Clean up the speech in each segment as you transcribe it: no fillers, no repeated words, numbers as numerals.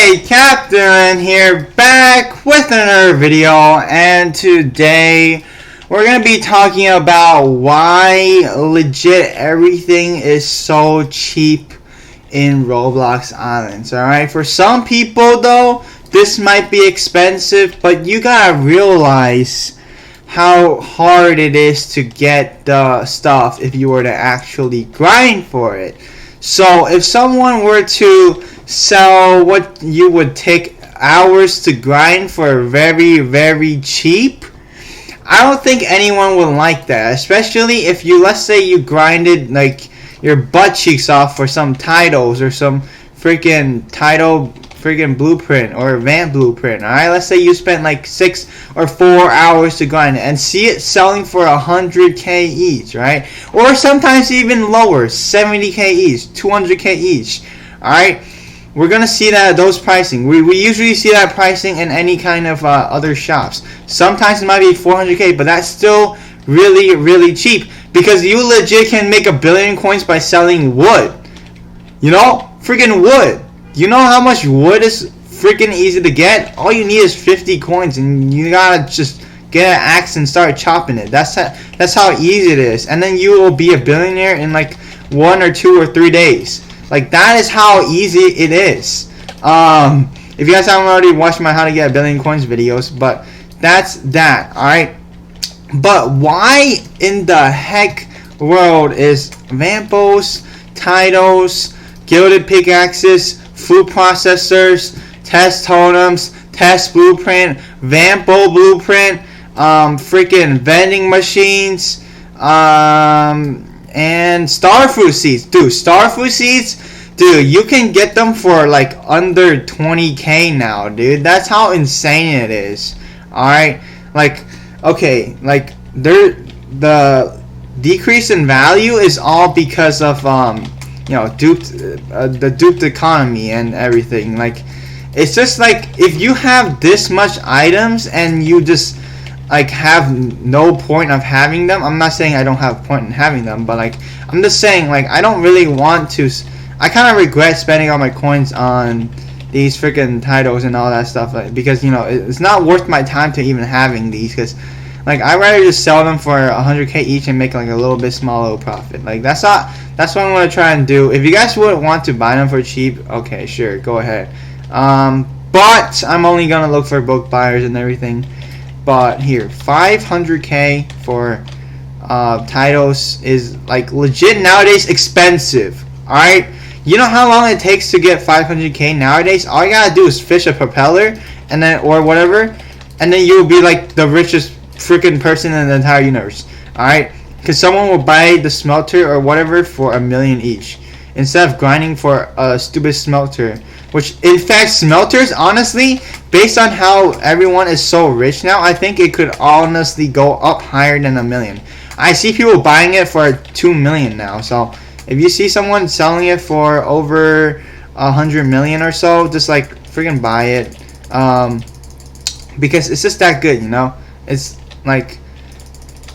Hey, Captain here, back with another video, and today we're going to be talking about why legit everything is so cheap in Roblox Islands, alright? For some people though, this might be expensive, but you gotta realize how hard it is to get the stuff if you were to actually grind for it. So if someone were to sell what you would take hours to grind for very, very cheap, I don't think anyone would like that, especially if you, let's say you grinded like your butt cheeks off for some titles or some freaking title blueprint or event blueprint. Alright, let's say you spent like 6 or 4 hours to grind it and see it selling for 100k each, right? Or sometimes even lower, 70k each, 200k each. Alright, we're gonna see that those pricing. We usually see that pricing in any kind of other shops. Sometimes it might be 400k, but that's still really, really cheap because you legit can make 1 billion coins by selling wood. You know, freaking wood. You know how much wood is freaking easy to get? All you need is 50 coins, and you gotta just get an axe and start chopping it. That's how easy it is, and then you will be a billionaire in like 1 or 2 or 3 days. Like, that is how easy it is. If you guys haven't already watched my how to get 1 billion coins videos, but that's that. All right. But why in the heck world is Vampos, titles, gilded pickaxes, food processors, test totems, test blueprint, Vampo blueprint, freaking vending machines, and starfruit seeds? Dude, starfruit seeds, dude, you can get them for like under 20k now, dude. That's how insane it is. Alright, like, okay, like, the decrease in value is all because of you know, the duped economy and everything. Like, it's just like, if you have this much items and you just like have no point of having them. I'm not saying I don't have a point in having them, but like, I'm just saying, like, I don't really want to. I kind of regret spending all my coins on these freaking titles and all that stuff, like, because, you know, it's not worth my time to even having these, because like, I'd rather just sell them for 100k each and make like a little bit small little profit. Like, that's what I'm gonna try and do. If you guys would want to buy them for cheap, okay, sure, go ahead. But I'm only gonna look for book buyers and everything. But here, 500k for titles is like legit nowadays expensive. Alright? You know how long it takes to get 500k nowadays? All you gotta do is fish a propeller and then, or whatever, and then you'll be like the richest freaking person in the entire universe. Alright? Because someone will buy the smelter or whatever for 1 million each, instead of grinding for a stupid smelter. Which, in fact, smelters, honestly, based on how everyone is so rich now, I think it could honestly go up higher than 1 million. I see people buying it for 2 million now. So if you see someone selling it for over 100 million or so, just like freaking buy it, because it's just that good, you know. It's like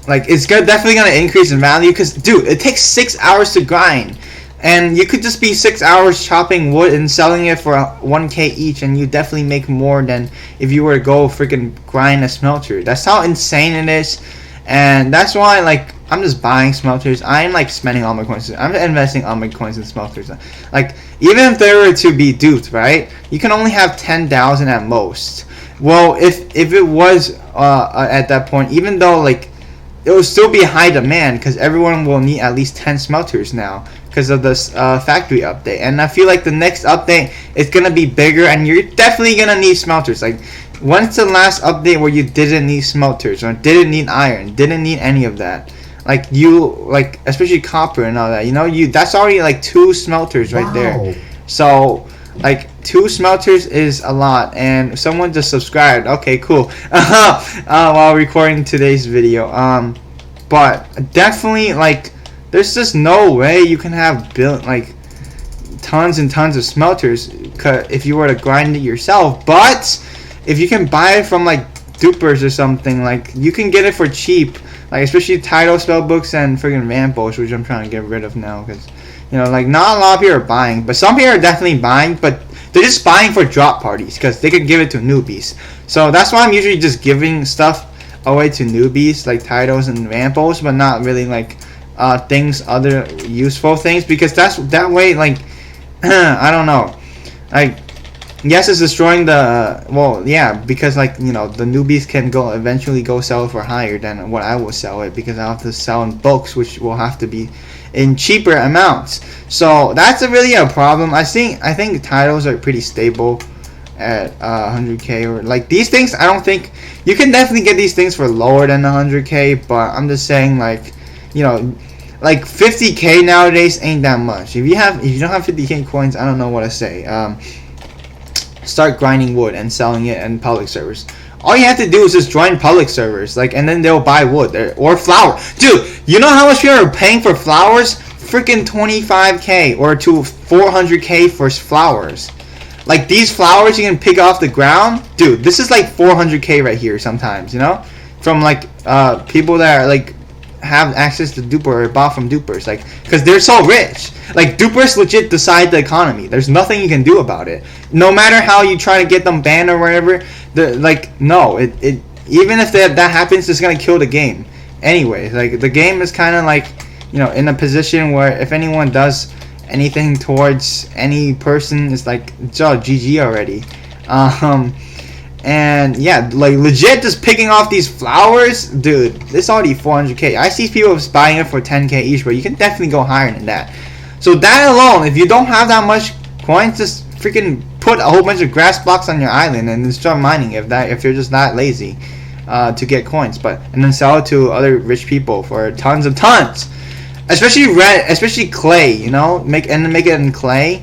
it's definitely gonna increase in value, because, dude, it takes 6 hours to grind. And you could just be 6 hours chopping wood and selling it for 1k each, and you definitely make more than if you were to go freaking grind a smelter. That's how insane it is, and that's why, like, I'm just buying smelters. I'm like spending all my coins. I'm investing all my coins in smelters. Like, even if they were to be duped, right? You can only have 10,000 at most. Well, if it was at that point, even though like it will still be high demand, because everyone will need at least 10 smelters now because of this factory update. And I feel like the next update is going to be bigger, and you're definitely going to need smelters. Like, when's the last update where you didn't need smelters or didn't need iron, didn't need any of that? Like, like, especially copper and all that, you know, that's already like 2 smelters right there. So like, 2 smelters is a lot. And someone just subscribed. Okay, cool. While recording today's video. But definitely, like, there's just no way you can have like tons and tons of smelters if you were to grind it yourself. But if you can buy it from like dupers or something, like, you can get it for cheap. Like, especially title spell books and friggin' Vampos, which I'm trying to get rid of now, because, you know, like, not a lot of people are buying, but some people are definitely buying. But they're just buying for drop parties because they can give it to newbies. So that's why I'm usually just giving stuff away to newbies, like titles and vampos, but not really like other useful things, because that way, like I don't know, like yes, it's destroying the because like the newbies can eventually go sell it for higher than what I will sell it, because I have to sell in bulks, which will have to be in cheaper amounts. So that's really a problem. I think titles are pretty stable at 100k, or like these things. I don't think you can definitely get these things for lower than 100k, but I'm just saying, like like 50k nowadays ain't that much. If you don't have 50k coins, I don't know what to say. Start grinding wood and selling it in public servers. All you have to do is just join public servers, like, and then they'll buy wood or flour. Dude, you know how much people are paying for flowers? Freaking 25k or to 400k for flowers. Like, these flowers you can pick off the ground, dude. This is like 400k right here sometimes, from like people that are like have access to duper or bought from dupers, like, because they're so rich. Like, dupers legit decide the economy. There's nothing you can do about it. No matter how you try to get them banned or whatever, no, it even if that happens, it's gonna kill the game. Anyway, like, the game is kind of like in a position where if anyone does anything towards any person, it's like it's all GG already. And yeah, like, legit just picking off these flowers, dude, it's already 400k. I see people buying it for 10k each, but you can definitely go higher than that. So that alone, if you don't have that much coins, just freaking put a whole bunch of grass blocks on your island and then start mining if you're just not lazy to get coins, and then sell it to other rich people for tons, especially clay, make it in clay.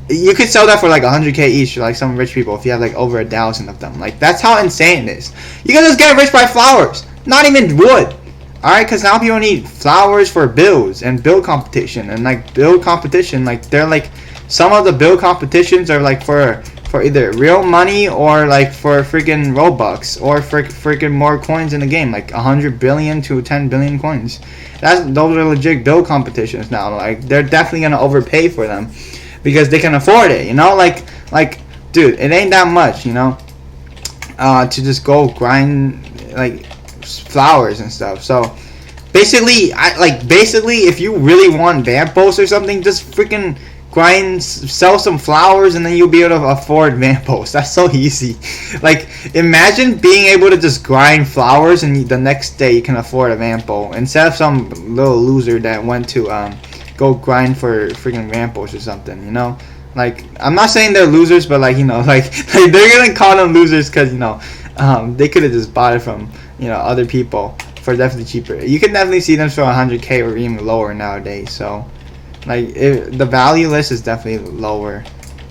You could sell that for like 100k each to like some rich people if you have like over 1,000 of them. Like, that's how insane it is. You can just get rich by flowers, not even wood. Alright, because now people need flowers for builds and build competition. And like build competition, like they're like, some of the build competitions are like for either real money or like for freaking Robux or freaking more coins in the game, like 100 billion to 10 billion coins. Those are legit build competitions now. Like, they're definitely gonna overpay for them, because they can afford it, like, dude, it ain't that much, to just go grind like flowers and stuff. So basically, if you really want vampos or something, just freaking grind, sell some flowers, and then you'll be able to afford vampos. That's so easy. Like, imagine being able to just grind flowers and the next day you can afford a vampo, instead of some little loser that went to go grind for freaking vampos or something, Like, I'm not saying they're losers, but like, like they're gonna call them losers because they could have just bought it from other people for definitely cheaper. You can definitely see them for 100k or even lower nowadays. So like, the value list is definitely lower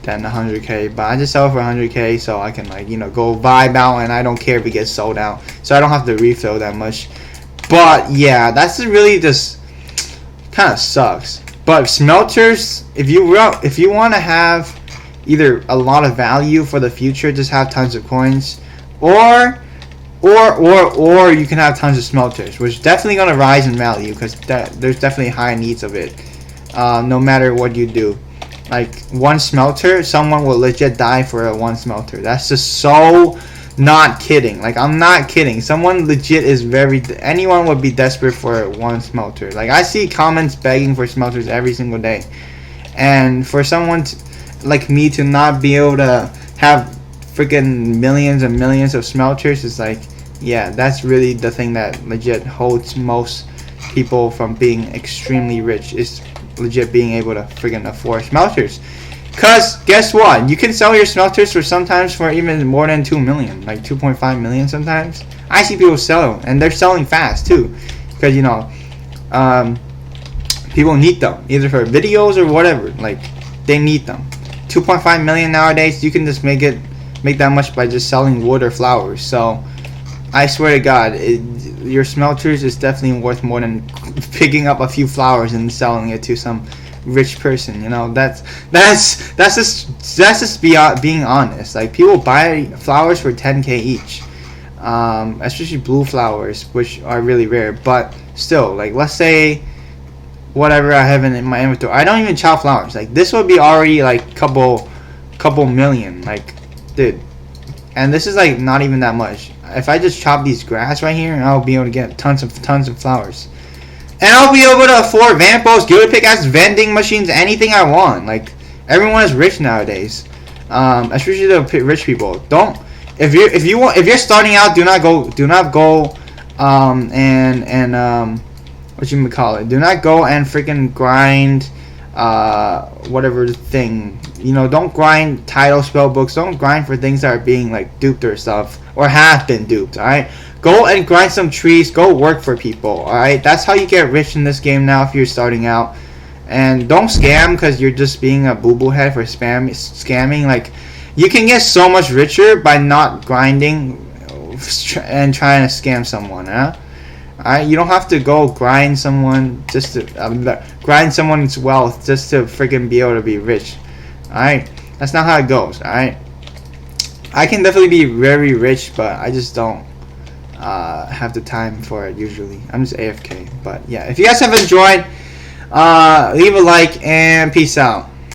than 100k, but I just sell it for 100k so I can like go vibe out, and I don't care if it gets sold out, so I don't have to refill that much. But yeah, that's really just kind of sucks. But smelters, if you want to have either a lot of value for the future, just have tons of coins, or you can have tons of smelters, which is definitely going to rise in value, because there's definitely high needs of it. No matter what you do, like, one smelter, someone will legit die for one smelter. That's just so not kidding. Like, I'm not kidding. Someone legit is anyone would be desperate for one smelter. Like, I see comments begging for smelters every single day, and for someone like me to not be able to have freaking millions and millions of smelters is like, yeah, that's really the thing that legit holds most people from being extremely rich, is legit being able to freaking afford smelters. Because guess what? You can sell your smelters sometimes for even more than 2 million, like 2.5 million sometimes. I see people sell them, and they're selling fast too, because people need them either for videos or whatever. Like, they need them. 2.5 million nowadays, you can just make that much by just selling wood or flowers. So I swear to God, your smelters is definitely worth more than picking up a few flowers and selling it to some rich person. That's just being honest. Like, people buy flowers for 10k each, especially blue flowers, which are really rare. But still, like, let's say whatever I have in my inventory, I don't even chop flowers. Like, this would be already like couple couple million. Like, dude. And this is like not even that much. If I just chop these grass right here, I'll be able to get tons of flowers. And I'll be able to afford vampos, gilded pickaxe, vending machines, anything I want. Like, everyone is rich nowadays. Especially the rich people. Don't if you're starting out, do not go what you call it? Do not go and freaking grind whatever thing. You know, don't grind title spell books. Don't grind for things that are being like duped or stuff or have been duped. All right, go and grind some trees. Go work for people. All right, that's how you get rich in this game now if you're starting out. And don't scam because you're just being a boo-boo head for scamming. Like, you can get so much richer by not grinding and trying to scam someone. Huh? Alright, you don't have to go grind someone just to grind someone's wealth just to freaking be able to be rich. Alright, that's not how it goes. Alright, I can definitely be very rich, but I just don't have the time for it usually. I'm just AFK. But yeah, if you guys have enjoyed, leave a like and peace out.